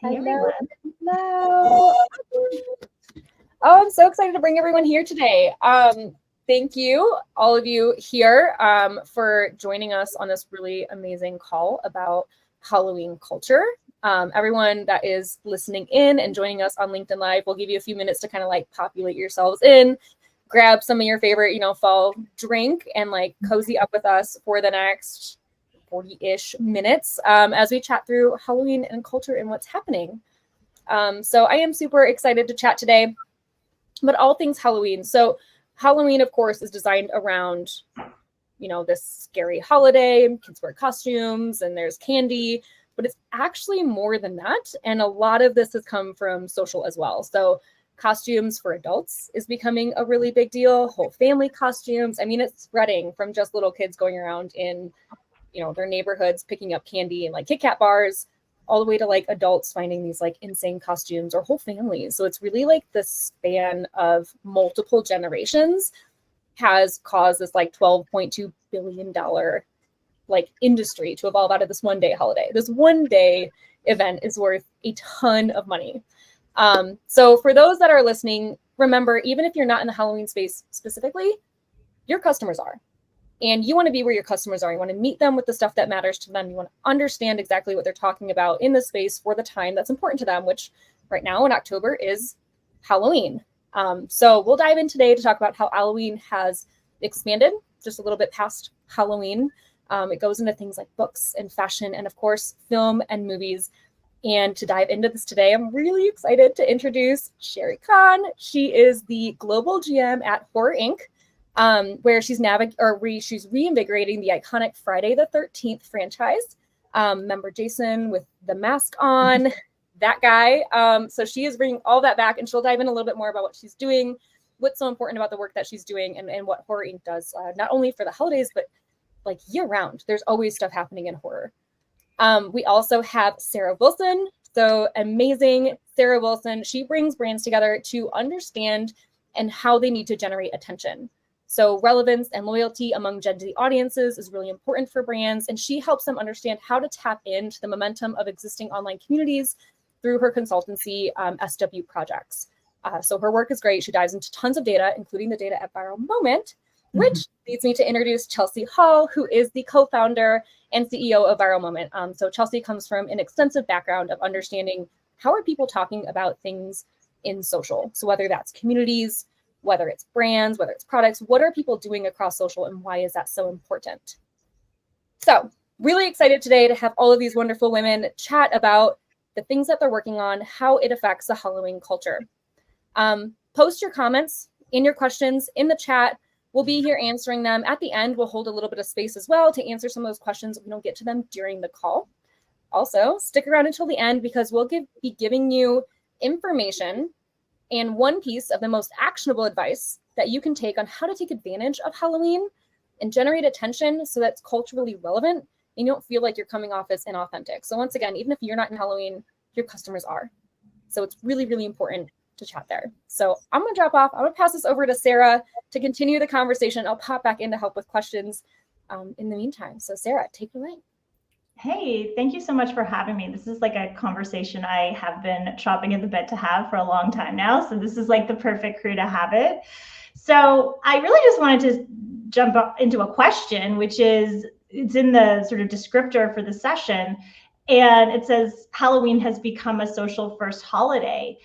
Hi, Hello. everyone. Hello. Oh, I'm so excited to bring everyone here today. Thank you, all of you here, for joining us on this really amazing call about Halloween culture. Everyone that is listening in and joining us on LinkedIn Live, we'll give you a few minutes to kind of like populate yourselves in, grab some of your favorite, fall drink, and like cozy up with us for the next 40-ish minutes as we chat through Halloween and culture and what's happening. So I am super excited to chat today, but all things Halloween. So Halloween, of course, is designed around, this scary holiday. Kids wear costumes and there's candy, but it's actually more than that. And a lot of this has come from social as well. So costumes for adults is becoming a really big deal. Whole family costumes. I mean, it's spreading from just little kids going around in, their neighborhoods picking up candy and like Kit Kat bars, all the way to like adults finding these like insane costumes or whole families. So it's really like the span of multiple generations has caused this like $12.2 billion like industry to evolve out of this one day holiday. This one day event is worth a ton of money. So for those that are listening, remember, even if you're not in the Halloween space specifically, your customers are. And you want to be where your customers are. You want to meet them with the stuff that matters to them. You want to understand exactly what they're talking about in the space for the time that's important to them, which right now in October is Halloween. So we'll dive in today to talk about how Halloween has expanded just a little bit past Halloween. It goes into things like books and fashion and, of course, film and movies. And to dive into this today, I'm really excited to introduce Sheri Conn. She is the global GM at Horror Inc., where she's reinvigorating the iconic Friday the 13th franchise. Remember Jason with the mask on, that guy. So she is bringing all that back, and she'll dive in a little bit more about what she's doing, what's so important about the work that she's doing, and what Horror Inc. does, not only for the holidays, but like year round. There's always stuff happening in horror. We also have Sara Wilson. So amazing Sara Wilson. She brings brands together to understand and how they need to generate attention. So relevance and loyalty among Gen Z audiences is really important for brands, and she helps them understand how to tap into the momentum of existing online communities through her consultancy, SW Projects. So her work is great. She dives into tons of data, including the data at ViralMoment, which leads me to introduce Chelsie Hall, who is the co-founder and CEO of ViralMoment. So Chelsie comes from an extensive background of understanding how are people talking about things in social. So whether that's communities, whether it's brands, whether it's products, what are people doing across social and why is that so important? So really excited today to have all of these wonderful women chat about the things that they're working on, how it affects the Halloween culture. Post your comments and your questions in the chat. We'll be here answering them. At the end, we'll hold a little bit of space as well to answer some of those questions if we don't get to them during the call. Also, stick around until the end because we'll be giving you information and one piece of the most actionable advice that you can take on how to take advantage of Halloween and generate attention so that's culturally relevant and you don't feel like you're coming off as inauthentic. So once again, even if you're not in Halloween, your customers are. So it's really, really important to chat there. So I'm going to drop off. I'm going to pass this over to Sara to continue the conversation. I'll pop back in to help with questions in the meantime. So Sara, take it away. Hey, thank you so much for having me. This is like a conversation I have been chopping at the bit to have for a long time now. So this is like the perfect crew to have it. So I really just wanted to jump into a question, which is, it's in the sort of descriptor for the session. And it says, Halloween has become a social first holiday.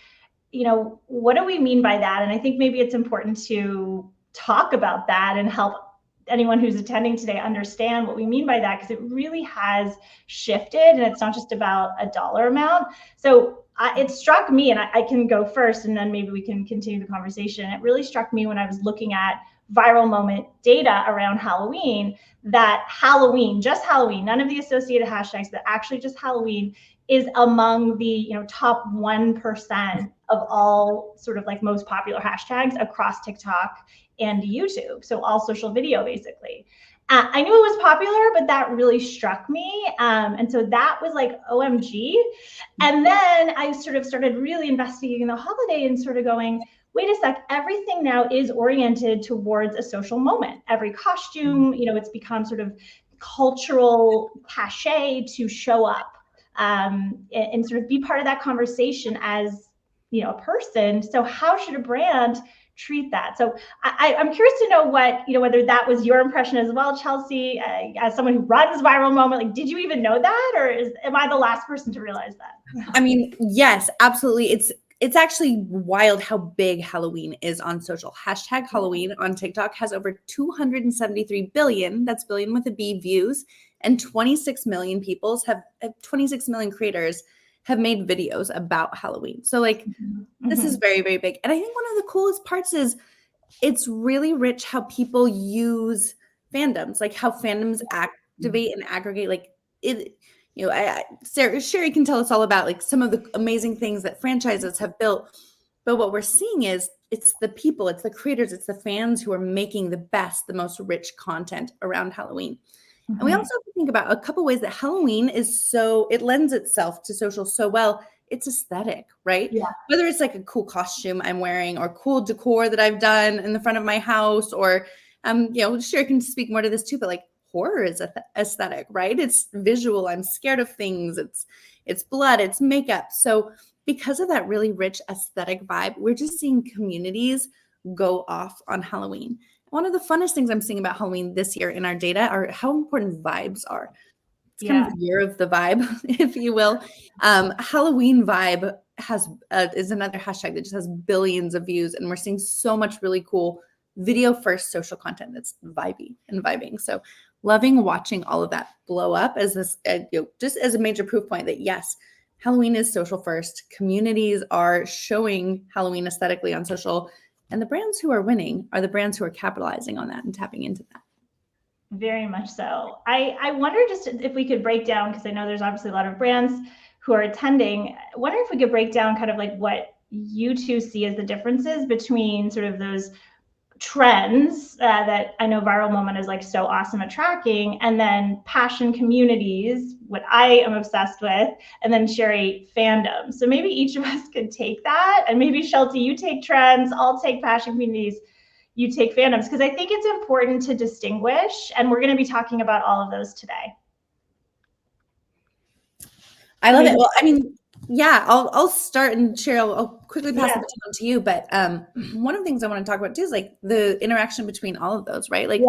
What do we mean by that? And I think maybe it's important to talk about that and help anyone who's attending today understand what we mean by that, because it really has shifted and it's not just about a dollar amount. So it struck me, and I can go first and then maybe we can continue the conversation. It really struck me when I was looking at ViralMoment data around Halloween, that Halloween, just Halloween, none of the associated hashtags, but actually just Halloween is among the top 1% of all sort of like most popular hashtags across TikTok and YouTube. So all social video, basically. I knew it was popular, but that really struck me. And so that was like, OMG. And then I sort of started really investigating the holiday and sort of going, wait a sec, everything now is oriented towards a social moment. Every costume, it's become sort of cultural cachet to show up. and sort of be part of that conversation as, you know, a person. So how should a brand treat that? So I'm curious to know what, you know, whether that was your impression as well, Chelsie, as someone who runs ViralMoment. Like, did you even know that, or am I the last person to realize that? I mean, yes, absolutely. It's actually wild how big Halloween is on social. Hashtag Halloween on TikTok has over 273 billion, that's billion with a B, views, and 26 million peoples have 26 million creators have made videos about Halloween. So like this is very, very big. And I think one of the coolest parts is it's really rich how people use fandoms, like how fandoms activate and aggregate. Like it, you know, Sheri can tell us all about like some of the amazing things that franchises have built. But what we're seeing is it's the people, it's the creators, it's the fans who are making the best, the most rich content around Halloween. And we also have to think about a couple ways that Halloween is so, it lends itself to social so well. It's aesthetic, right? Yeah. Whether it's like a cool costume I'm wearing or cool decor that I've done in the front of my house, or, you know, Sheri can speak more to this too, but like horror is aesthetic, right? It's visual. I'm scared of things. It's blood, it's makeup. So because of that really rich aesthetic vibe, we're just seeing communities go off on Halloween. One of the funnest things I'm seeing about Halloween this year in our data are how important vibes are. It's kind of the year of the vibe, if you will. Halloween vibe is another hashtag that just has billions of views, and we're seeing so much really cool video first social content that's vibey and vibing. So loving watching all of that blow up as this, just as a major proof point that yes, Halloween is social first. Communities are showing Halloween aesthetically on social. And the brands who are winning are the brands who are capitalizing on that and tapping into that. Very much so. I wonder just if we could break down, because I know there's obviously a lot of brands who are attending. I wonder if we could break down kind of like what you two see as the differences between sort of those trends that I know ViralMoment is like so awesome at tracking, and then passion communities, what I am obsessed with, and then Sheri, fandom. So maybe each of us could take that, and maybe Chelsie, you take trends, I'll take passion communities, you take fandoms, because I think it's important to distinguish, and we're going to be talking about all of those today. I love it. Well, I mean, yeah, I'll start, and Cheryl, I'll quickly pass the baton to you. But one of the things I want to talk about too is like the interaction between all of those, right? Like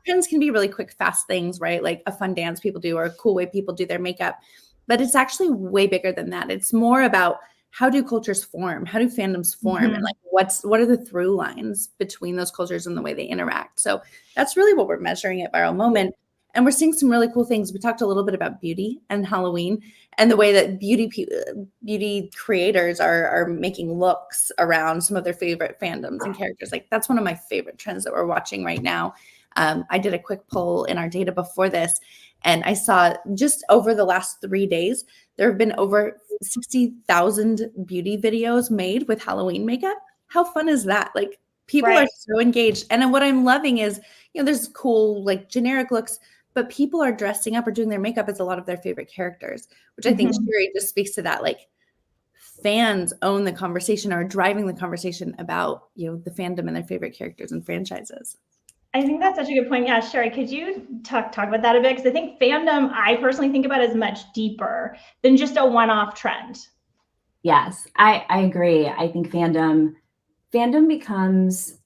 trends can be really quick, fast things, right? Like a fun dance people do or a cool way people do their makeup. But it's actually way bigger than that. It's more about how do cultures form? How do fandoms form? And like what are the through lines between those cultures and the way they interact? So that's really what we're measuring at ViralMoment. And we're seeing some really cool things. We talked a little bit about beauty and Halloween and the way that beauty creators are making looks around some of their favorite fandoms and characters. Like that's one of my favorite trends that we're watching right now. I did a quick poll in our data before this, and I saw just over the last 3 days, there have been over 60,000 beauty videos made with Halloween makeup. How fun is that? Like people are so engaged. And then what I'm loving is, you know, there's cool, like generic looks, but people are dressing up or doing their makeup as a lot of their favorite characters, which I think Sheri just speaks to that. Like fans own the conversation or are driving the conversation about, you know, the fandom and their favorite characters and franchises. I think that's such a good point. Yeah, Sheri, could you talk about that a bit? Because I think fandom, I personally think about as much deeper than just a one-off trend. Yes, I agree. I think fandom becomes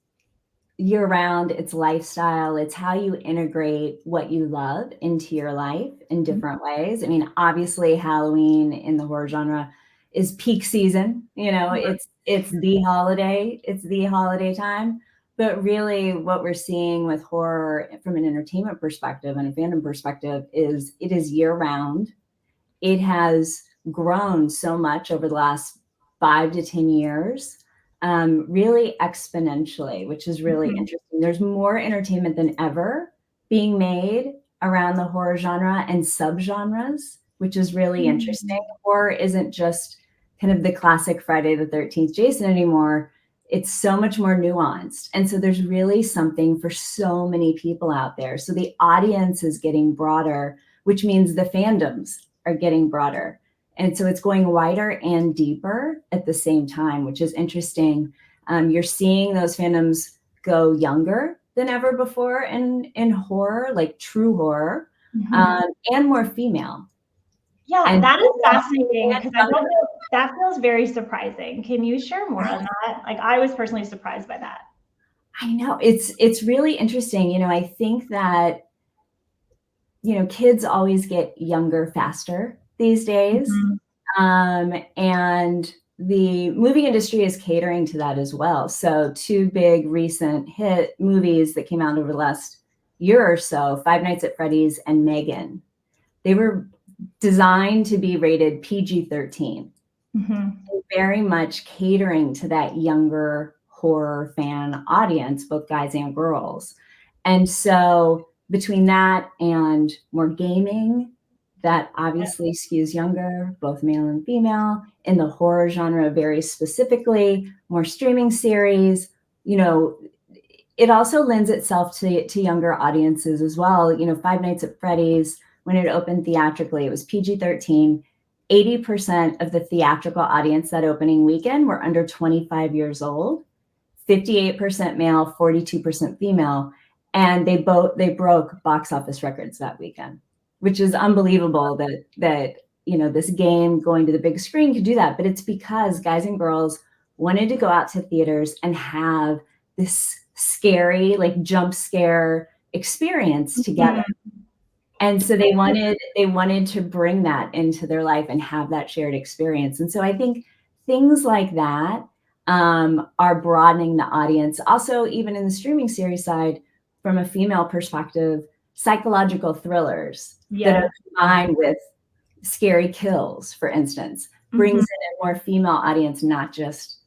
year-round. It's lifestyle. It's how you integrate what you love into your life in different ways. I mean, obviously, Halloween in the horror genre is peak season. You know, it's the holiday. It's the holiday time. But really, what we're seeing with horror from an entertainment perspective and a fandom perspective is it is year-round. It has grown so much over the last 5 to 10 years. Really exponentially, which is really interesting. There's more entertainment than ever being made around the horror genre and subgenres, which is really interesting. Horror isn't just kind of the classic Friday the 13th Jason anymore. It's so much more nuanced. And so there's really something for so many people out there. So the audience is getting broader, which means the fandoms are getting broader. And so it's going wider and deeper at the same time, which is interesting. You're seeing those fandoms go younger than ever before in horror, like true horror, and more female. Yeah, and that is fascinating because I don't know, that feels very surprising. Can you share more on that? Like, I was personally surprised by that. I know it's really interesting. You know, I think that, you know, kids always get younger faster these days. And the movie industry is catering to that as well. So 2 big recent hit movies that came out over the last year or so, Five Nights at Freddy's and Megan, they were designed to be rated PG-13, very much catering to that younger horror fan audience, both guys and girls. And so between that and more gaming, that obviously skews younger, both male and female, in the horror genre very specifically, more streaming series, you know, it also lends itself to younger audiences as well. You know, Five Nights at Freddy's, when it opened theatrically, it was PG-13. 80% of the theatrical audience that opening weekend were under 25 years old, 58% male, 42% female. And they broke box office records that weekend, which is unbelievable that you know, this game going to the big screen could do that. But it's because guys and girls wanted to go out to theaters and have this scary, like, jump scare experience together. And so they wanted to bring that into their life and have that shared experience. And so I think things like that are broadening the audience. Also, even in the streaming series side, from a female perspective, psychological thrillers that are combined with scary kills, for instance, brings in a more female audience, not just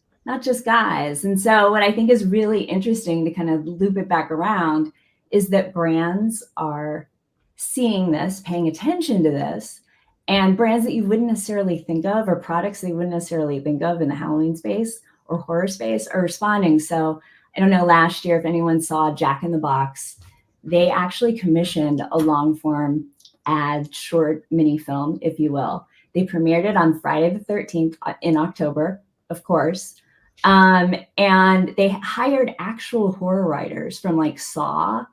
guys. And so what I think is really interesting to kind of loop it back around is that brands are seeing this, paying attention to this, and brands that you wouldn't necessarily think of, or products that you wouldn't necessarily think of in the Halloween space or horror space, are responding. So I don't know, last year, if anyone saw Jack in the Box, they actually commissioned a long form ad, short mini film, if you will. They premiered it on Friday the 13th in October, of course. And they hired actual horror writers from like Saw,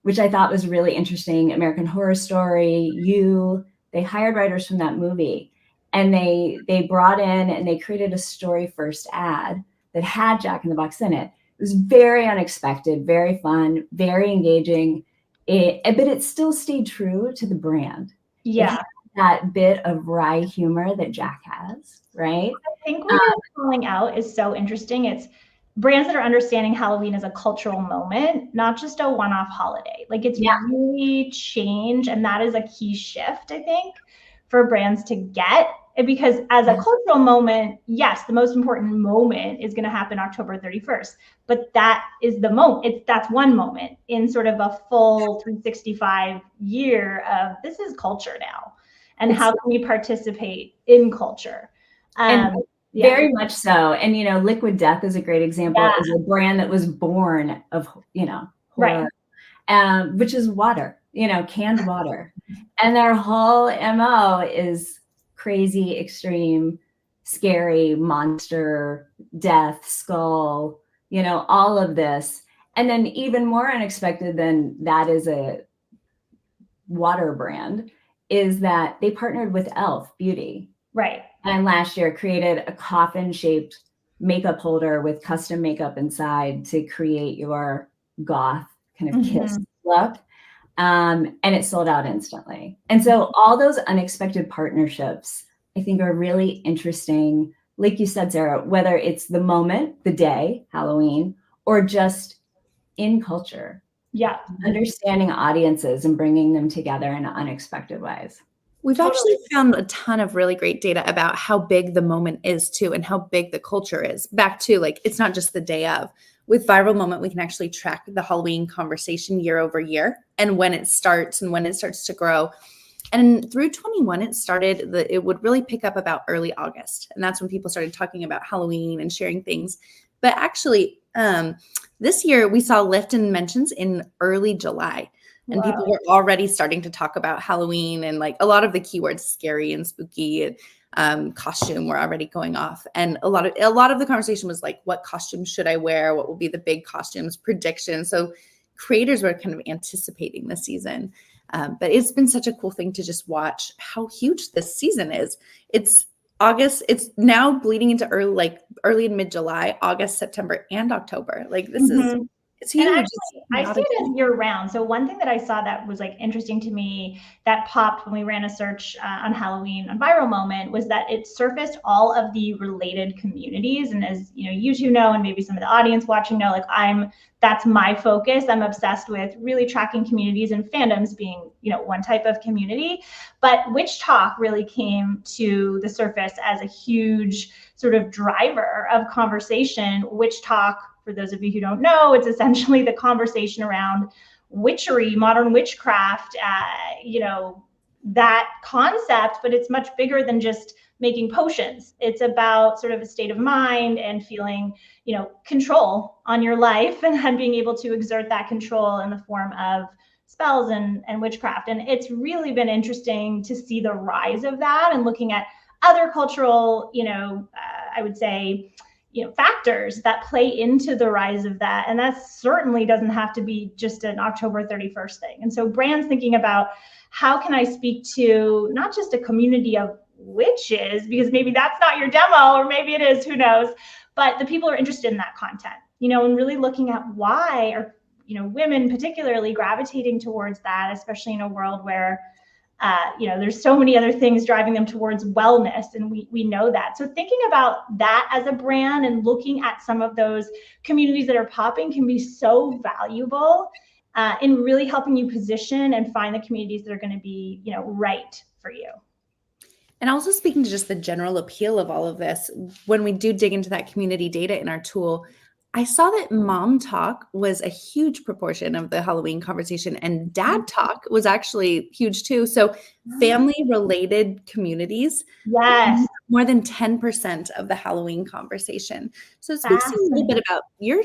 which I thought was really interesting. American Horror Story, they hired writers from that movie, and they brought in and they created a story first ad that had Jack in the Box in it. It was very unexpected, very fun, very engaging, but it still stayed true to the brand. Yeah. That bit of wry humor that Jack has, right? I think what you're calling out is so interesting. It's brands that are understanding Halloween as a cultural moment, not just a one-off holiday. Like, it's really changed, and that is a key shift, I think, for brands to get. Because as a cultural moment, yes, the most important moment is going to happen October 31st, but that is the moment. That's one moment in sort of a full 365 year of this is culture now, and how can we participate in culture? Very much so. And, you know, Liquid Death is a great example. Is a brand that was born of, you know, horror, which is water, you know, canned water. And their whole MO is crazy, extreme, scary, monster, death, skull, you know, all of this. And then even more unexpected than that is a water brand is that they partnered with Elf Beauty. Right. And last year created a coffin-shaped makeup holder with custom makeup inside to create your goth kind of kiss look. And it sold out instantly. And so all those unexpected partnerships, I think, are really interesting. Like you said, Sarah, whether it's the moment, the day, Halloween, or just in culture. Yeah. Understanding audiences and bringing them together in unexpected ways. We've actually found a ton of really great data about how big the moment is too, and how big the culture is. Back to, like, it's not just the day of. With ViralMoment, we can actually track the Halloween conversation year over year and when it starts and when it starts to grow. And through 21, it would really pick up about early August. And that's when people started talking about Halloween and sharing things. But actually, this year we saw lift in mentions in early July. And people were already starting to talk about Halloween, and like a lot of the keywords, scary and spooky and costume, were already going off. And a lot of the conversation was like, what costume should I wear? What will be the big costumes? Predictions. So creators were kind of anticipating the season. But it's been such a cool thing to just watch how huge this season is. It's August. It's now bleeding into early and mid-July, August, September, and October. Like this is. It's huge. And actually, I see it as year round. So one thing that I saw that was like interesting to me that popped when we ran a search on Halloween on ViralMoment was that it surfaced all of the related communities. And as you two know, and maybe some of the audience watching know, like that's my focus. I'm obsessed with really tracking communities and fandoms being, one type of community. But Witch Talk really came to the surface as a huge sort of driver of conversation. Witch Talk, for those of you who don't know, it's essentially the conversation around witchery, modern witchcraft, that concept, but it's much bigger than just making potions. It's about sort of a state of mind and feeling, control on your life and being able to exert that control in the form of spells and witchcraft. And it's really been interesting to see the rise of that and looking at other cultural, I would say, factors that play into the rise of that. And that certainly doesn't have to be just an October 31st thing. And so brands thinking about how can I speak to not just a community of witches, because maybe that's not your demo, or maybe it is, who knows, but the people are interested in that content, and really looking at why are, women particularly gravitating towards that, especially in a world where there's so many other things driving them towards wellness, and we know that. So thinking about that as a brand and looking at some of those communities that are popping can be so valuable in really helping you position and find the communities that are going to be, right for you. And also speaking to just the general appeal of all of this, when we do dig into that community data in our tool, I saw that mom talk was a huge proportion of the Halloween conversation, and dad talk was actually huge too. So family related communities, yes, more than 10% of the Halloween conversation. So it speaks a little bit about your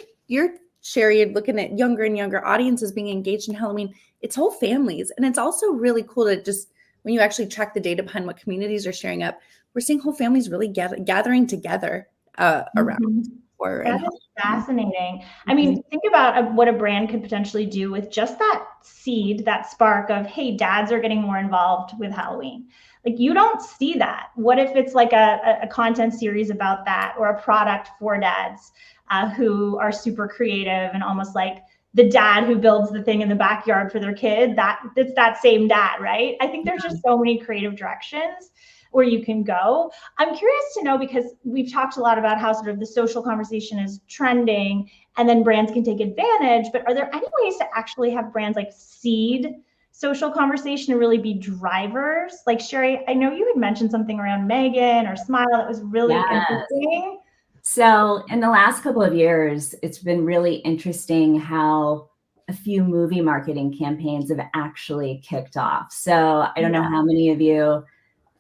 Sheri, looking at younger and younger audiences being engaged in Halloween. It's whole families. And it's also really cool to just, when you actually track the data behind what communities are sharing up, we're seeing whole families really gathering together around. That is fascinating. I mean, think about what a brand could potentially do with just that seed, that spark of, hey, dads are getting more involved with Halloween. Like, you don't see that. What if it's like a content series about that, or a product for dads who are super creative and almost like the dad who builds the thing in the backyard for their kid, it's that same dad, right? I think there's just so many creative directions where you can go. I'm curious to know, because we've talked a lot about how sort of the social conversation is trending and then brands can take advantage, but are there any ways to actually have brands like seed social conversation and really be drivers? Like, Sheri, I know you had mentioned something around Megan or Smile that was really interesting. So in the last couple of years, it's been really interesting how a few movie marketing campaigns have actually kicked off. So I don't know how many of you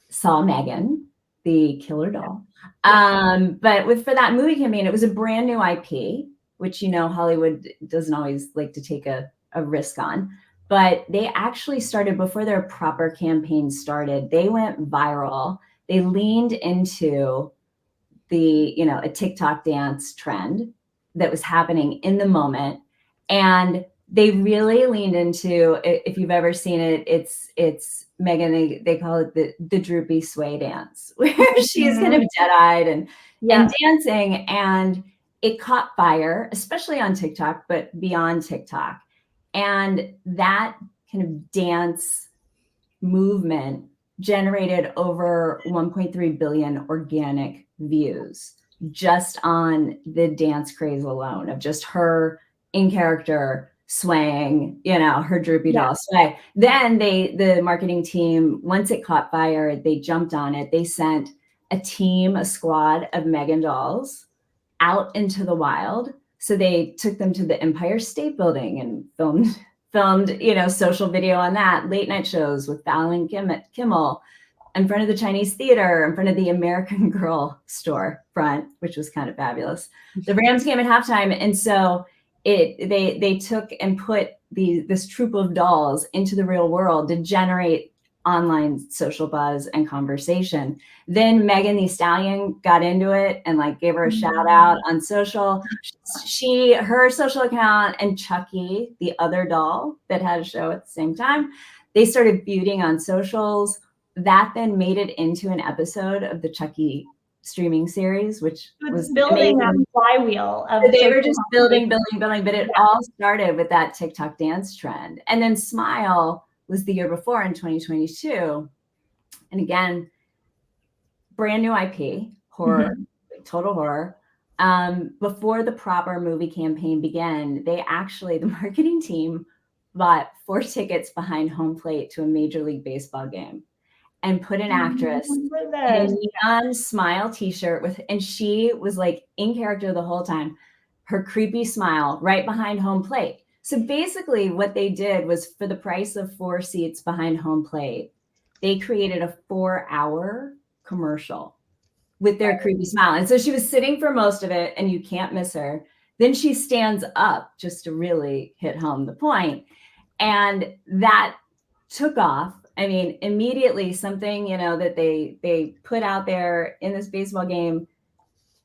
saw Megan, the killer doll. But for that movie campaign, it was a brand new IP, which, Hollywood doesn't always like to take a risk on. But they actually started, before their proper campaign started, they went viral. They leaned into a TikTok dance trend that was happening in the moment. And they really leaned into, if you've ever seen it, it's Megan, they call it the droopy sway dance, where she's kind of dead-eyed and dancing, and it caught fire, especially on TikTok, but beyond TikTok. And that kind of dance movement generated over 1.3 billion organic views just on the dance craze alone, of just her in character swaying, her droopy doll sway. Then the marketing team, once it caught fire, they jumped on it. They sent a squad of Megan dolls out into the wild. So they took them to the Empire State Building and filmed, social video on that, late night shows with Fallon Kimmel, in front of the Chinese theater, in front of the American Girl store front, which was kind of fabulous. The Rams came at halftime. And so they took and put this troop of dolls into the real world to generate online social buzz and conversation. Then Megan Thee Stallion got into it and gave her a shout out on social. Her social account, and Chucky, the other doll that had a show at the same time, They started feuding on socials. That then made it into an episode of the Chucky streaming series, which was building a flywheel of they were just building, but it all started with that TikTok dance trend. And then Smile was the year before in 2022. And again, brand new IP, horror, total horror. Before the proper movie campaign began, the marketing team bought 4 tickets behind home plate to a Major League Baseball game and put an actress in a neon Smile t-shirt and she was like in character the whole time, her creepy smile right behind home plate. So basically what they did was, for the price of 4 seats behind home plate, they created a 4-hour commercial with their creepy smile. And so she was sitting for most of it, and you can't miss her. Then she stands up just to really hit home the point. And that took off. I mean, immediately something, that they put out there in this baseball game,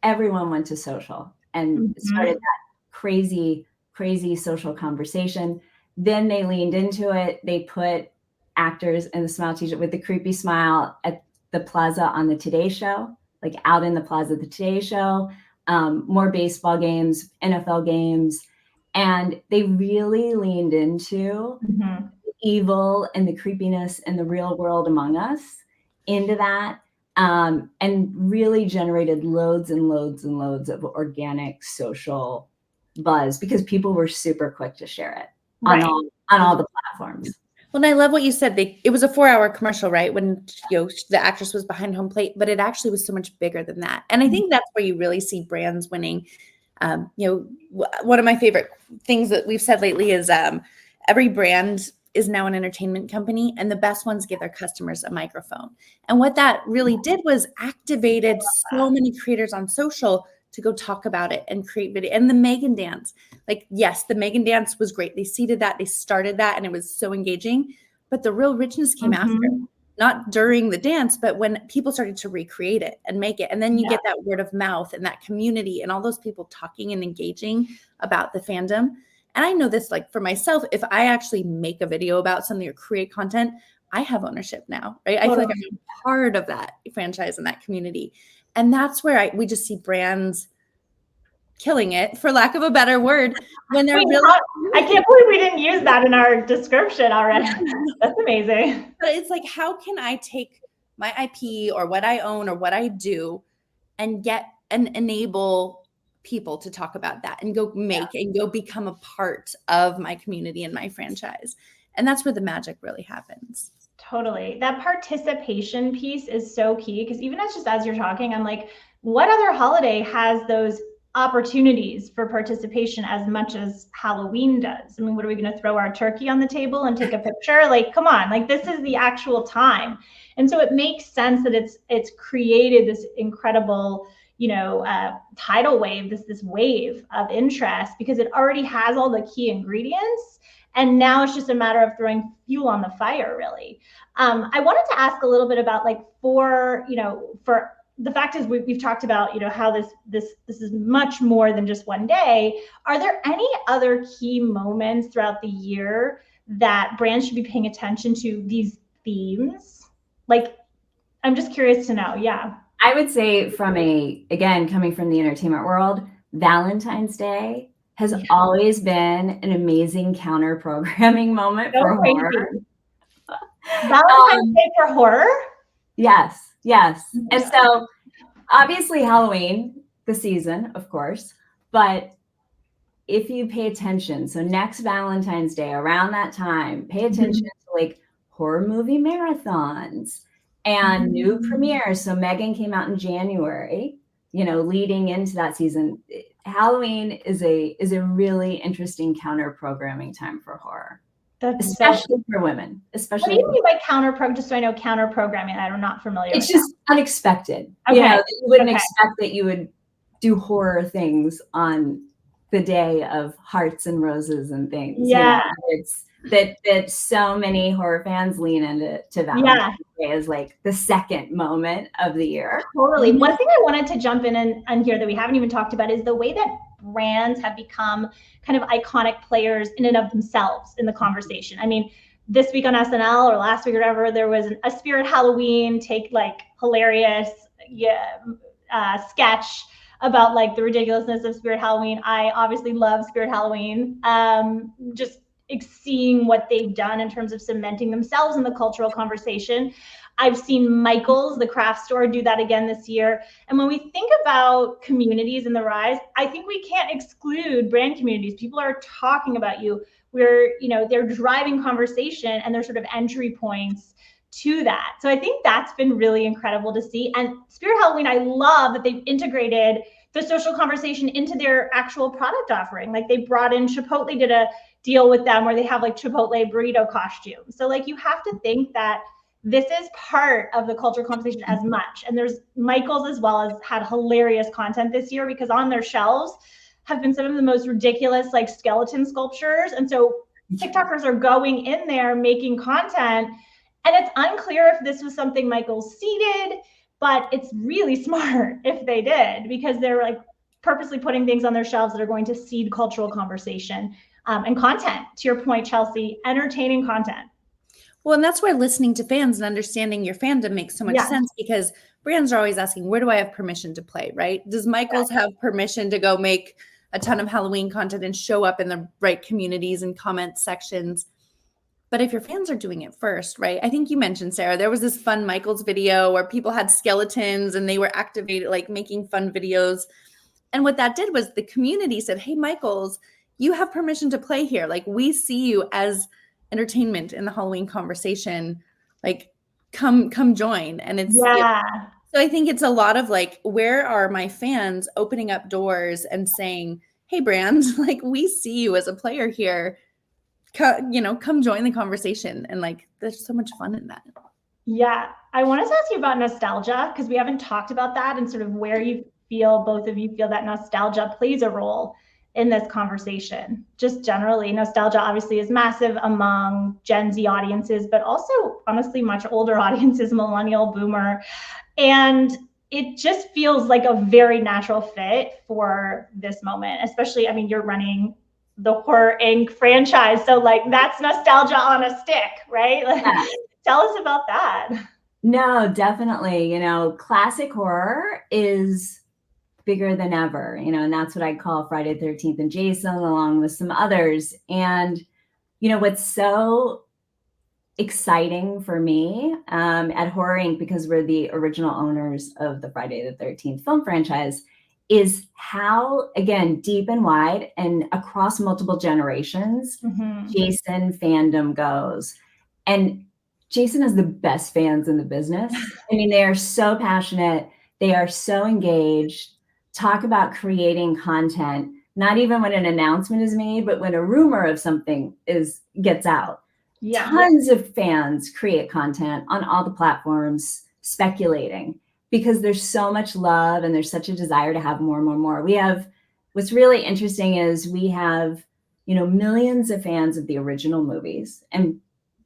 everyone went to social and started that crazy, crazy social conversation. Then they leaned into it. They put actors in the Smile t-shirt with the creepy smile at the plaza on the Today Show, like out in the plaza of the Today Show, more baseball games, NFL games. And they really leaned into the evil and the creepiness and the real world among us into that, and really generated loads and loads and loads of organic social buzz because people were super quick to share it on all the platforms. Well, and I love what you said. It was a 4-hour commercial, right? When the actress was behind home plate, but it actually was so much bigger than that. And I think that's where you really see brands winning. One of my favorite things that we've said lately is every brand is now an entertainment company, and the best ones give their customers a microphone. And what that really did was activated so many creators on social to go talk about it and create video. And the Megan dance, yes, the Megan dance was great. They seeded that, they started that, and it was so engaging. But the real richness came after, not during the dance, but when people started to recreate it and make it. And then you get that word of mouth and that community and all those people talking and engaging about the fandom. And I know this, for myself, if I actually make a video about something or create content, I have ownership now, right? I feel like I'm part of that franchise and that community. And that's where we just see brands killing it, for lack of a better word, when they're I can't believe we didn't use that in our description already. That's amazing. But it's how can I take my IP or what I own or what I do and enable people to talk about that and go make and go become a part of my community and my franchise. And that's where the magic really happens. Totally. That participation piece is so key, because even as you're talking, I'm like, what other holiday has those opportunities for participation as much as Halloween does? I mean, what are we going to throw our turkey on the table and take a picture? Come on, this is the actual time. And so it makes sense that it's created this incredible, tidal wave, this wave of interest, because it already has all the key ingredients. And now it's just a matter of throwing fuel on the fire, really. I wanted to ask a little bit about for the fact is we've talked about, how this is much more than just one day. Are there any other key moments throughout the year that brands should be paying attention to these themes? I'm just curious to know. Yeah. I would say coming from the entertainment world, Valentine's Day has always been an amazing counter programming moment for horror. Valentine's Day for horror? Yes. And so obviously Halloween, the season, of course, but if you pay attention, so next Valentine's Day, around that time, pay attention to horror movie marathons and new premieres. So Megan came out in January, leading into that season. Halloween is a really interesting counter programming time for horror. Especially for women. What do you mean by counter program? Just so I know, counter programming. I'm not familiar. It's just unexpected. Okay. You wouldn't expect that you would do horror things on the day of hearts and roses and things. Yeah, it's that so many horror fans lean into Valentine's Day as the second moment of the year. Totally. One thing I wanted to jump in and here that we haven't even talked about is the way that brands have become kind of iconic players in and of themselves in the conversation. I mean, this week on SNL or last week or whatever, there was a Spirit Halloween hilarious sketch about like the ridiculousness of Spirit Halloween. I obviously love Spirit Halloween. Just seeing what they've done in terms of cementing themselves in the cultural conversation. I've seen Michael's, the craft store, do that again this year. And when we think about communities in the rise, I think we can't exclude brand communities. People are talking about you. They're driving conversation, and they're sort of entry points to that. So I think that's been really incredible to see. And Spirit Halloween, I love that they've integrated the social conversation into their actual product offering. Like they brought in Chipotle, did a deal with them where they have like Chipotle burrito costumes. So like you have to think that this is part of the cultural conversation as much. And there's Michael's as well as had hilarious content this year, because on their shelves have been some of the most ridiculous like skeleton sculptures. And so TikTokers are going in there making content. And it's unclear if this was something Michael's seeded, but it's really smart if they did, because they're like purposely putting things on their shelves that are going to seed cultural conversation and content. To your point, Chelsie, entertaining content. Well, and that's why listening to fans and understanding your fandom makes so much sense, because brands are always asking, where do I have permission to play, right? Does Michael's have permission to go make a ton of Halloween content and show up in the right communities and comment sections? But if your fans are doing it first, right? I think you mentioned, Sarah, there was this fun Michael's video where people had skeletons and they were activated, like making fun videos. And what that did was the community said, hey, Michael's, you have permission to play here. Like we see you as entertainment in the Halloween conversation. Like come join. And it's, so I think it's a lot of like, where are my fans opening up doors and saying, hey, brands, like we see you as a player here. Come join the conversation. And like, there's so much fun in that. Yeah. I wanted to ask you about nostalgia, because we haven't talked about that and sort of where both of you feel that nostalgia plays a role in this conversation. Just generally, nostalgia obviously is massive among Gen Z audiences, but also honestly much older audiences, millennial, boomer. And it just feels like a very natural fit for this moment, especially, I mean, you're running the Horror Inc. franchise. So like that's nostalgia on a stick, right? Like, tell us about that. No, definitely. Classic horror is bigger than ever, and that's what I call Friday the 13th and Jason, along with some others. And, what's so exciting for me at Horror Inc., because we're the original owners of the Friday the 13th film franchise, is how, again, deep and wide and across multiple generations, Jason fandom goes. And Jason has the best fans in the business. I mean, they are so passionate. They are so engaged. Talk about creating content, not even when an announcement is made, but when a rumor of something gets out. Tons of fans create content on all the platforms speculating, because there's so much love and there's such a desire to have more and more and more. What's really interesting is we have, millions of fans of the original movies, and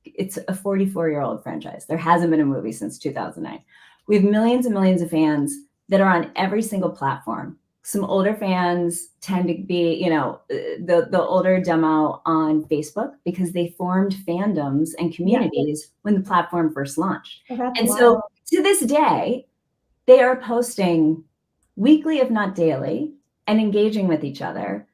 it's a 44-year-old franchise. There hasn't been a movie since 2009. We have millions and millions of fans that are on every single platform. Some older fans tend to be, the older demo on Facebook, because they formed fandoms and communities when the platform first launched. So to this day, they are posting weekly, if not daily, and engaging with each other,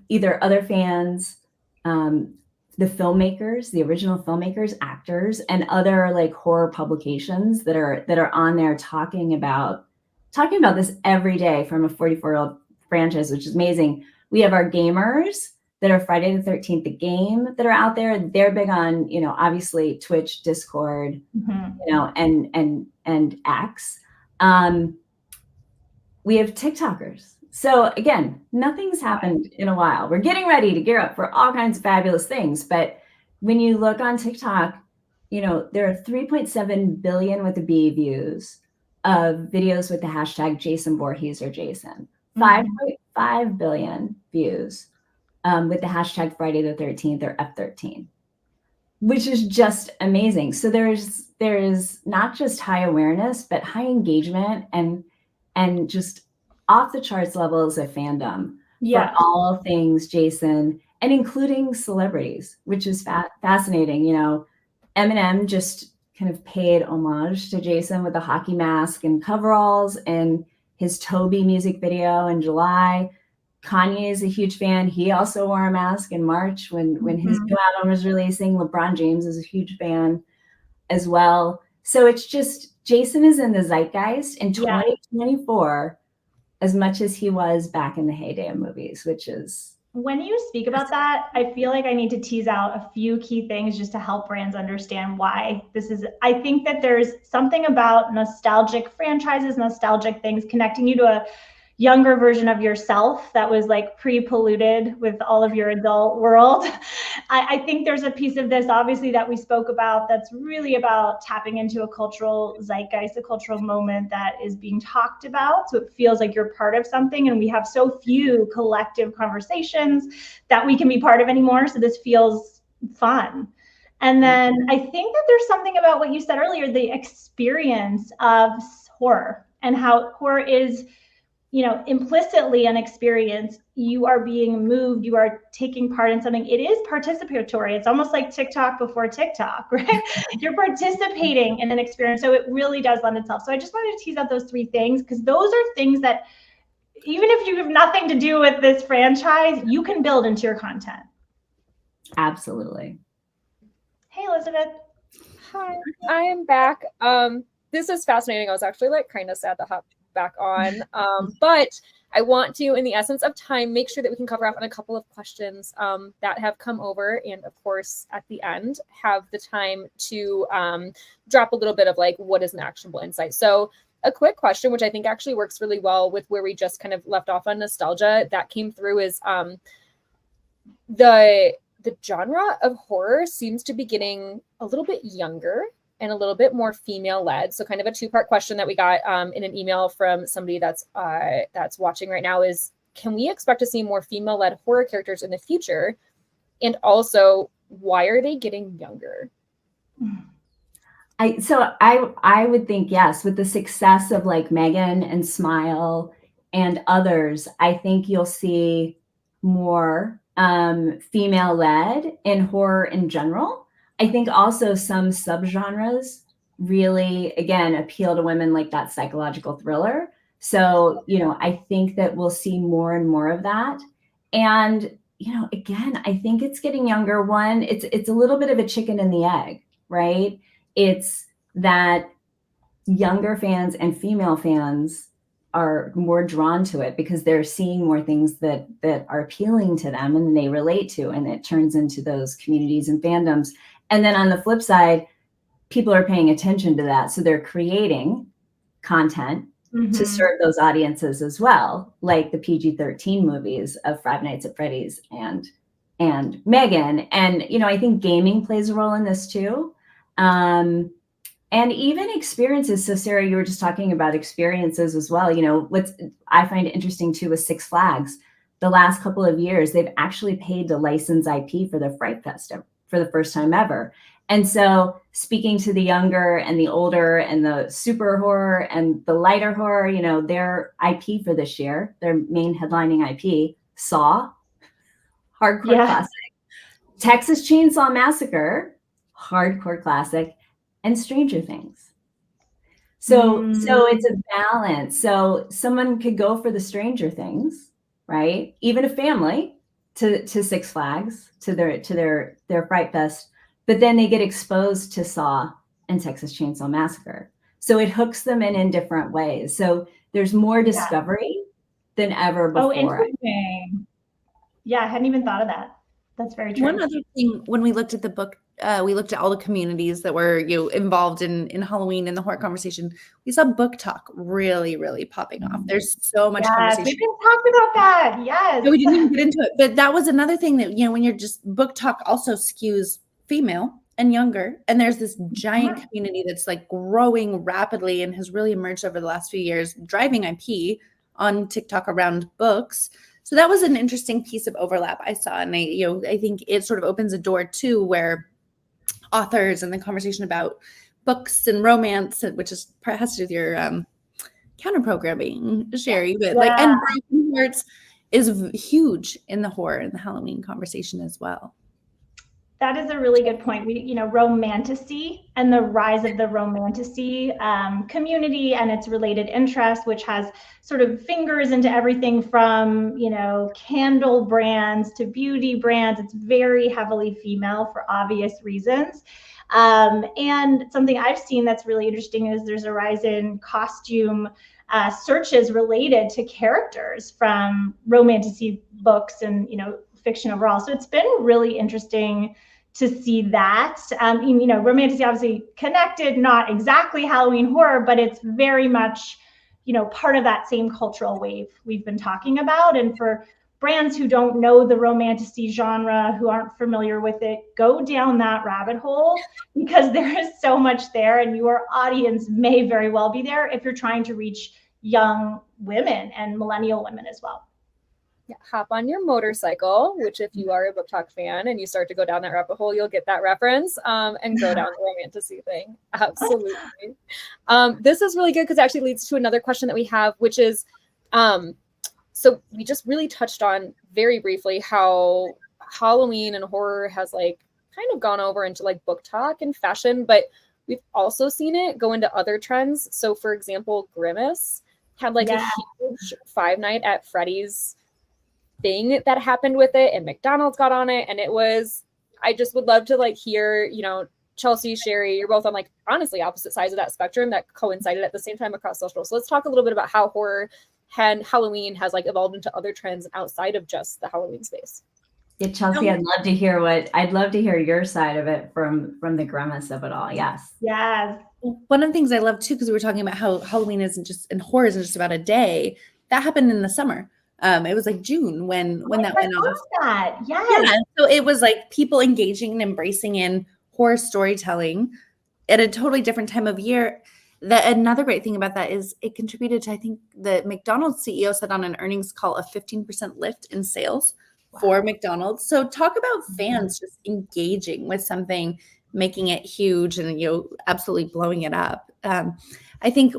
either other fans, the filmmakers, the original filmmakers, actors, and other like horror publications that are on there talking about this every day from a 44-year-old franchise, which is amazing. We have our gamers that are Friday the 13th, the game, that are out there. They're big on, obviously Twitch, Discord, and X. We have TikTokers. So again, nothing's happened in a while. We're getting ready to gear up for all kinds of fabulous things. But when you look on TikTok, there are 3.7 billion with the B views of videos with the hashtag Jason Voorhees or Jason. 5.5 billion views with the hashtag Friday the 13th or F13, which is just amazing. So there's not just high awareness, but high engagement and just off the charts levels of fandom for all things Jason. and including celebrities, which is fascinating. You know, Eminem just kind of paid homage to Jason with the hockey mask and coveralls and his Toby music video in July. Kanye is a huge fan. He also wore a mask in March when his new album was releasing. LeBron James is a huge fan as well. So it's just, Jason is in the zeitgeist in 2024 as much as he was back in the heyday of movies, which is... When you speak about that, I feel like I need to tease out a few key things just to help brands understand why this is. I think that there's something about nostalgic franchises, nostalgic things connecting you to a younger version of yourself that was like pre-polluted with all of your adult world. I think there's a piece of this, obviously, that we spoke about that's really about tapping into a cultural zeitgeist, a cultural moment that is being talked about. So it feels like you're part of something, and we have so few collective conversations that we can be part of anymore. So this feels fun. And then I think that there's something about what you said earlier, the experience of horror and how horror is, you know, implicitly an experience. You are being moved, you are taking part in something. It is participatory. It's almost like TikTok before TikTok, right? You're participating in an experience. So it really does lend itself. So I just wanted to tease out those three things, because those are things that, even if you have nothing to do with this franchise, you can build into your content. Absolutely. Hey, Elizabeth. Hi, I am back. This is fascinating. I was actually like kind of sad to hop back on, but I want to, in the essence of time, make sure that we can cover off on a couple of questions that have come over, and of course at the end have the time to drop a little bit of like, what is an actionable insight. So a quick question, which I think actually works really well with where we just kind of left off on nostalgia, that came through, is the genre of horror seems to be getting a little bit younger and a little bit more female-led. So kind of a two-part question that we got in an email from somebody that's watching right now is, can we expect to see more female-led horror characters in the future? And also, why are they getting younger? I would think yes. With the success of like Megan and Smile and others, I think you'll see more female-led in horror in general. I think also some subgenres really, again, appeal to women, like that psychological thriller. So, you know, I think that we'll see more and more of that. And, you know, again, I think it's getting younger. One, it's a little bit of a chicken and the egg, right? It's that younger fans and female fans are more drawn to it because they're seeing more things that are appealing to them and they relate to, and it turns into those communities and fandoms. And then on the flip side, people are paying attention to that. So they're creating content to serve those audiences as well, like the PG-13 movies of Five Nights at Freddy's and Megan. And, you know, I think gaming plays a role in this too. And even experiences. So Sarah, you were just talking about experiences as well. You know, what I find interesting too with Six Flags, the last couple of years, they've actually paid to license IP for their Fright Fest for the first time ever. And so speaking to the younger and the older and the super horror and the lighter horror, you know, their IP for this year, their main headlining IP, Saw, hardcore classic, Texas Chainsaw Massacre, hardcore classic, and Stranger Things. So it's a balance. So someone could go for the Stranger Things, right? Even a family to Six Flags, to their Fright Fest, but then they get exposed to Saw and Texas Chainsaw Massacre. So it hooks them in different ways. So there's more discovery than ever before. Oh, interesting. Yeah, I hadn't even thought of that. That's very true. One other thing, when we looked at the book, we looked at all the communities that were involved in Halloween and the horror conversation. We saw book talk really, really popping off. There's so much conversation. We didn't talk about that. Yes. No, we didn't even get into it. But that was another thing that, you know, when you're just book talk also skews female and younger. And there's this giant community that's like growing rapidly and has really emerged over the last few years, driving IP on TikTok around books. So that was an interesting piece of overlap I saw. And I think it sort of opens a door too, where authors and the conversation about books and romance, which has to do with your counter programming, Sheri, but like, and broken hearts, is huge in the horror and the Halloween conversation as well. That is a really good point. Romantasy and the rise of the romantasy community and its related interests, which has sort of fingers into everything from, candle brands to beauty brands. It's very heavily female for obvious reasons. And something I've seen that's really interesting is there's a rise in costume searches related to characters from romantasy books and, fiction overall. So it's been really interesting to see that. Romantasy obviously connected, not exactly Halloween horror, but it's very much, part of that same cultural wave we've been talking about. And for brands who don't know the romantasy genre, who aren't familiar with it, go down that rabbit hole, because there is so much there, and your audience may very well be there if you're trying to reach young women and millennial women as well. Yeah, hop on your motorcycle, which if you are a Book Talk fan and you start to go down that rabbit hole, you'll get that reference, and go down the romantasy thing. Absolutely. This is really good because it actually leads to another question that we have, which is, so we just really touched on very briefly how Halloween and horror has kind of gone over into Book Talk and fashion, but we've also seen it go into other trends. So for example, Grimace had a huge Five Night at Freddy's thing that happened with it, and McDonald's got on it, and it was, I just would love to hear, Chelsie, Sheri, you're both on honestly opposite sides of that spectrum that coincided at the same time across social. So let's talk a little bit about how horror and Halloween has evolved into other trends outside of just the Halloween space. Yeah, Chelsie, I'd love to hear your side of it from the Grimace of it all. Yes. Yes. One of the things I love too, because we were talking about how Halloween isn't just, and horror isn't just about a day, that happened in the summer. It was June when that went off. Yes. Yeah. So it was people engaging and embracing in horror storytelling at a totally different time of year. Another great thing about that is it contributed to, I think the McDonald's CEO said on an earnings call, a 15% lift in sales for McDonald's. So talk about fans just engaging with something, making it huge and, absolutely blowing it up. I think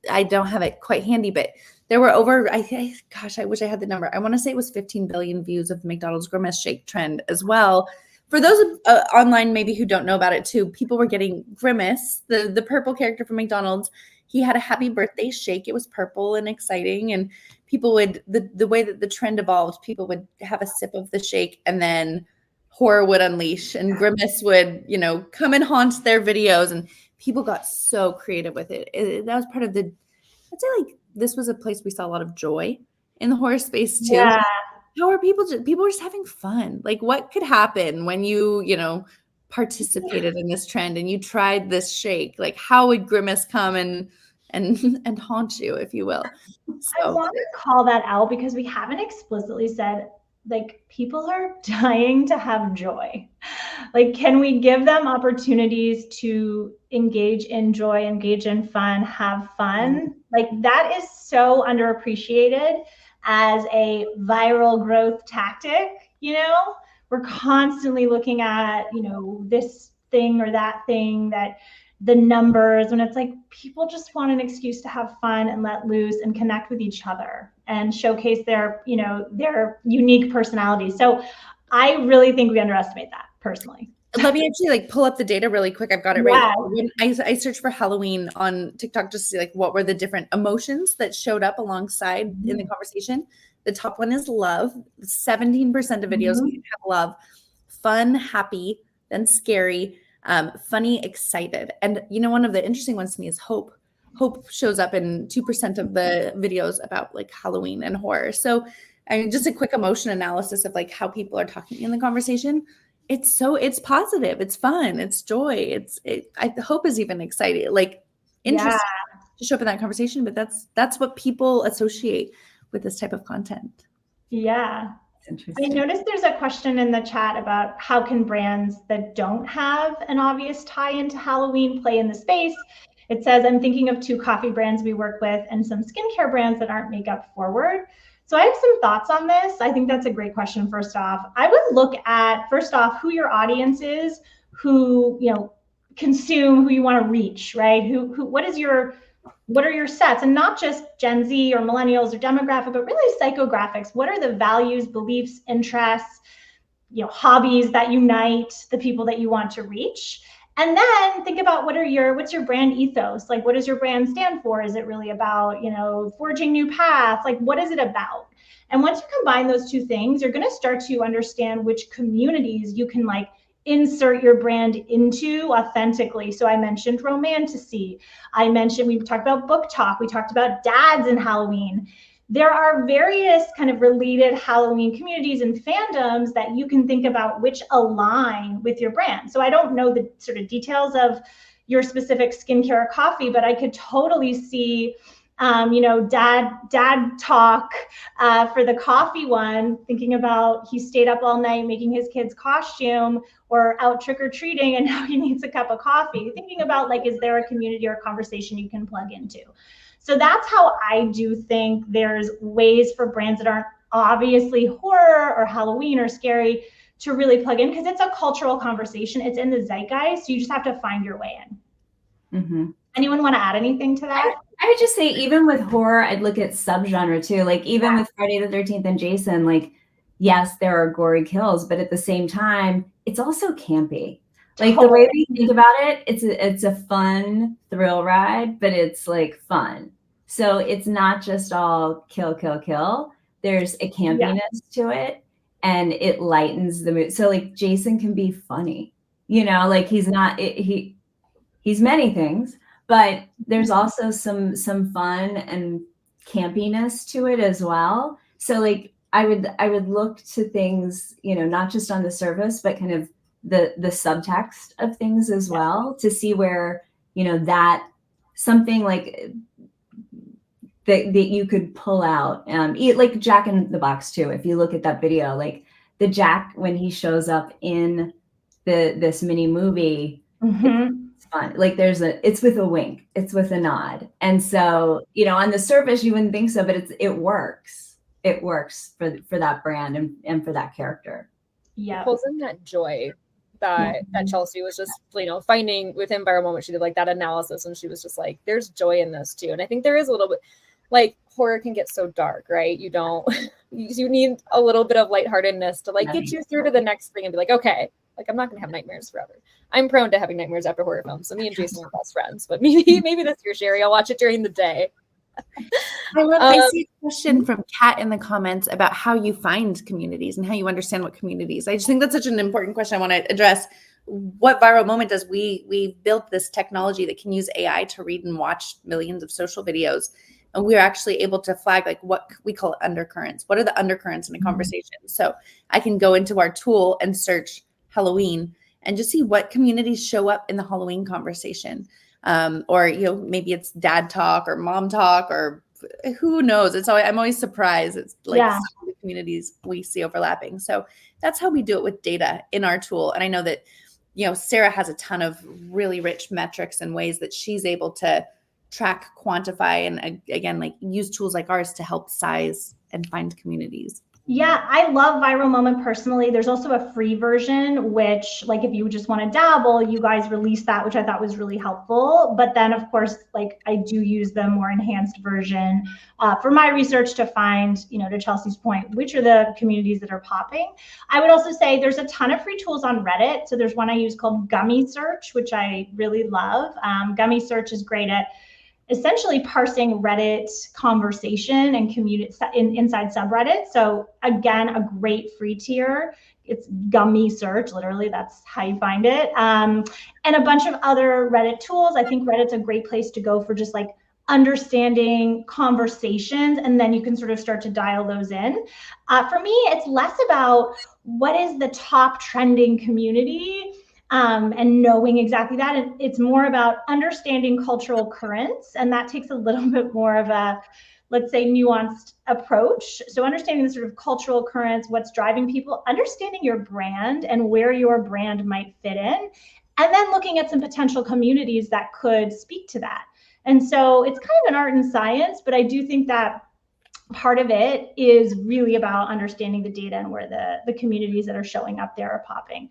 I don't have it quite handy, but there were over, I wish I had the number. I want to say it was 15 billion views of the McDonald's Grimace shake trend as well. For those online maybe who don't know about it too, people were getting Grimace, the purple character from McDonald's. He had a happy birthday shake. It was purple and exciting. And people would, the way that the trend evolved, people would have a sip of the shake and then horror would unleash and Grimace would, come and haunt their videos. And people got so creative with it. That was part of I'd say this was a place we saw a lot of joy in the horror space too. Yeah. How are people were just having fun? What could happen when you, participated in this trend and you tried this shake? How would Grimace come and haunt you, if you will? So I want to call that out because we haven't explicitly said, people are dying to have joy. Can we give them opportunities to engage in joy, engage in fun, have fun? That is so underappreciated as a viral growth tactic. We're constantly looking at, this thing or that thing, that the numbers, when it's people just want an excuse to have fun and let loose and connect with each other and showcase their unique personalities. So I really think we underestimate that personally. Let me actually pull up the data really quick. I've got it right. When I searched for Halloween on TikTok just to see what were the different emotions that showed up alongside in the conversation. The top one is love. 17% of videos have love, fun, happy, then scary, funny, excited. And one of the interesting ones to me is hope. Hope shows up in 2% of the videos about Halloween and horror. So just a quick emotion analysis of how people are talking in the conversation. It's positive, it's fun, it's joy, I hope is even exciting, interesting to show up in that conversation, but that's what people associate with this type of content. Yeah. I noticed there's a question in the chat about how can brands that don't have an obvious tie into Halloween play in the space. It says, I'm thinking of 2 coffee brands we work with and some skincare brands that aren't makeup forward. So I have some thoughts on this. I think that's a great question. First off, I would look at, who your audience is, who, consume, who you want to reach, right? What is your what are your sets? And not just Gen Z or millennials or demographic, but really psychographics. What are the values, beliefs, interests, hobbies that unite the people that you want to reach? And then think about what's your brand ethos? Like, what does your brand stand for? Is it really about, forging new paths? Like, what is it about? And once you combine those two things, you're going to start to understand which communities you can insert your brand into authentically. So I mentioned romanticy. We talked about book talk. We talked about dads in Halloween. There are various kind of related Halloween communities and fandoms that you can think about which align with your brand. So I don't know the sort of details of your specific skincare or coffee, but I could totally see dad talk for the coffee one, thinking about he stayed up all night making his kid's costume or out trick-or-treating and now he needs a cup of coffee. Thinking about is there a community or conversation you can plug into? So that's how I do think there's ways for brands that aren't obviously horror or Halloween or scary to really plug in, because it's a cultural conversation. It's in the zeitgeist. So you just have to find your way in. Mm-hmm. Anyone want to add anything to that? I would just say, even with horror, I'd look at subgenre too. Even with Friday the 13th and Jason, yes, there are gory kills, but at the same time, it's also campy. The way we think about it, it's a fun thrill ride, but it's fun. So it's not just all kill, kill, kill. There's a campiness to it, and it lightens the mood. So Jason can be funny, he's not, he's many things, but there's also some fun and campiness to it as well. So I would look to things, not just on the surface, but kind of the subtext of things as well, to see where, that something that you could pull out, Jack in the Box too. If you look at that video, the Jack, when he shows up in this mini movie, it's fun. It's with a wink, it's with a nod. And so, on the surface, you wouldn't think so, but it works. It works for that brand and for that character. Yeah. It pulls in that joy that Chelsie was just, finding within ViralMoment. She did that analysis, and she was just there's joy in this too. And I think there is a little bit, horror can get so dark, right? You need a little bit of lightheartedness to get you through to the next thing and be okay, I'm not gonna have nightmares forever. I'm prone to having nightmares after horror films. So me and Jason are best friends, but maybe this year, Sheri, I'll watch it during the day. I see a question from Kat in the comments about how you find communities and how you understand what communities. I just think that's such an important question I want to address. What ViralMoment does, we built this technology that can use AI to read and watch millions of social videos. And we're actually able to flag what we call undercurrents. What are the undercurrents in a conversation? So I can go into our tool and search Halloween and just see what communities show up in the Halloween conversation. Or maybe it's dad talk or mom talk, or who knows. I'm always surprised. It's some of the communities we see overlapping. So that's how we do it with data in our tool. And I know that Sarah has a ton of really rich metrics and ways that she's able to track, quantify, and again, use tools like ours to help size and find communities. Yeah, I love ViralMoment personally. There's also a free version, which if you just want to dabble, you guys released that, which I thought was really helpful. But then of course, I do use the more enhanced version for my research to find, to Chelsea's point, which are the communities that are popping. I would also say there's a ton of free tools on Reddit. So there's one I use called Gummy Search, which I really love. Gummy Search is great at essentially parsing Reddit conversation and community inside subreddit. So again, a great free tier. It's Gummy Search, literally, that's how you find it. And a bunch of other Reddit tools. I think Reddit's a great place to go for just understanding conversations, and then you can sort of start to dial those in. For me, it's less about what is the top trending community, and knowing exactly that. And it's more about understanding cultural currents. And that takes a little bit more of a, let's say, nuanced approach. So understanding the sort of cultural currents, what's driving people, understanding your brand and where your brand might fit in, and then looking at some potential communities that could speak to that. And so it's kind of an art and science, but I do think that part of it is really about understanding the data and where the communities that are showing up there are popping.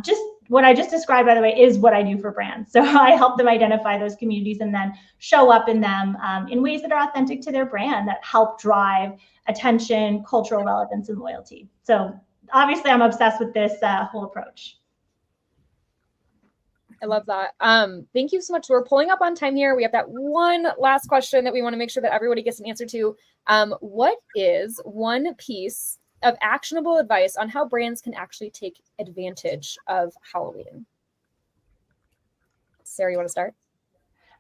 Just what I just described, by the way, is what I do for brands. So I help them identify those communities and then show up in them in ways that are authentic to their brand, that help drive attention, cultural relevance, and loyalty. So obviously I'm obsessed with this whole approach. I love that. Thank you so much. We're pulling up on time here. We have that one last question that we want to make sure that everybody gets an answer to. What is one piece of actionable advice on how brands can actually take advantage of Halloween? Sarah, you want to start?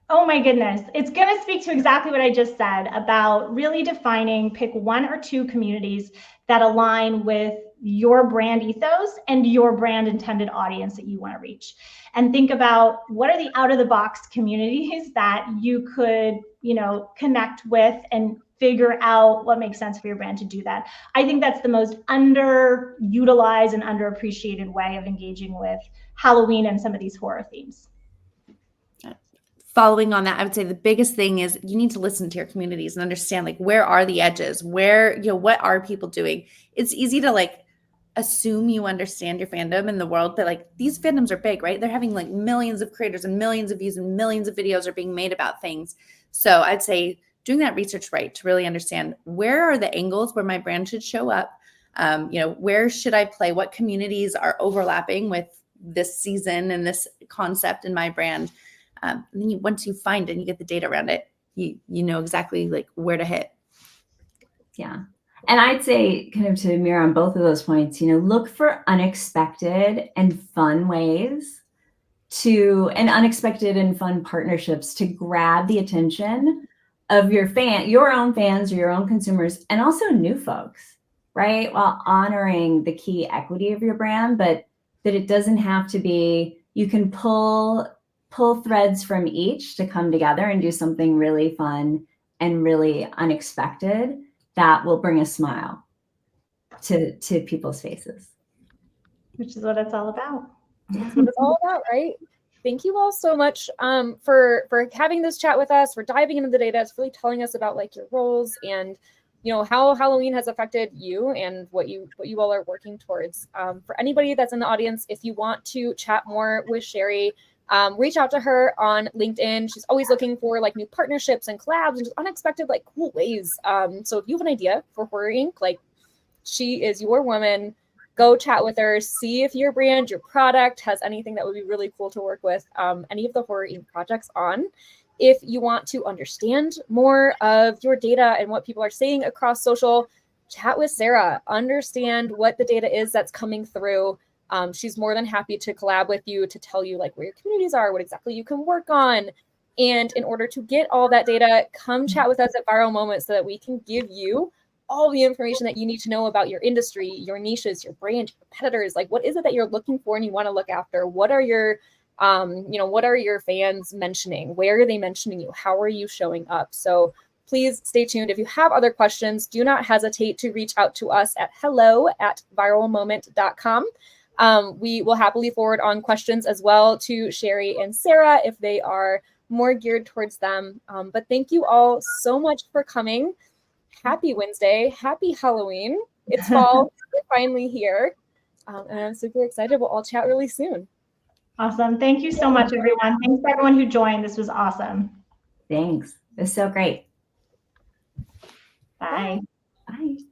Oh my goodness. It's going to speak to exactly what I just said about really defining, pick one or two communities that align with your brand ethos and your brand intended audience that you want to reach. And think about what are the out of the box communities that you could, connect with and figure out what makes sense for your brand to do that. I think that's the most underutilized and underappreciated way of engaging with Halloween and some of these horror themes. Following on that, I would say the biggest thing is you need to listen to your communities and understand, like, where are the edges? Where, what are people doing? It's easy to assume you understand your fandom in the world, but these fandoms are big, right? They're having millions of creators and millions of views and millions of videos are being made about things. So I'd say doing that research right to really understand where are the angles where my brand should show up. Where should I play? What communities are overlapping with this season and this concept in my brand? And then once you find it and you get the data around it, you know exactly where to hit. Yeah. And I'd say, kind of to mirror on both of those points, look for unexpected and fun ways and unexpected and fun partnerships to grab the attention of your own fans or your own consumers, and also new folks, right? While honoring the key equity of your brand, but that it doesn't have to be, you can pull threads from each to come together and do something really fun and really unexpected that will bring a smile to people's faces. Which is what it's all about. That's what it's all about, right? Thank you all so much for having this chat with us, for diving into the data. It's really telling us about your roles and how Halloween has affected you and what you all are working towards. For anybody that's in the audience, if you want to chat more with Sheri, reach out to her on LinkedIn. She's always looking for new partnerships and collabs and just unexpected cool ways. So if you have an idea for Horror Inc., she is your woman. Go chat with her. See if your brand, your product has anything that would be really cool to work with any of the Horror Inc. projects on. If you want to understand more of your data and what people are saying across social, chat with Sara. Understand what the data is that's coming through. She's more than happy to collab with you to tell you where your communities are, what exactly you can work on. And in order to get all that data, come chat with us at ViralMoment so that we can give you all the information that you need to know about your industry, your niches, your brand, your competitors. What is it that you're looking for and you want to look after? What are your, what are your fans mentioning? Where are they mentioning you? How are you showing up? So please stay tuned. If you have other questions, do not hesitate to reach out to us at hello@viralmoment.com. We will happily forward on questions as well to Sheri and Sara if they are more geared towards them. But thank you all so much for coming. Happy Wednesday. Happy Halloween. It's fall. We're finally here. And I'm super excited. We'll all chat really soon. Awesome. Thank you so much, everyone. Thanks for everyone who joined. This was awesome. Thanks. It was so great. Bye. Bye.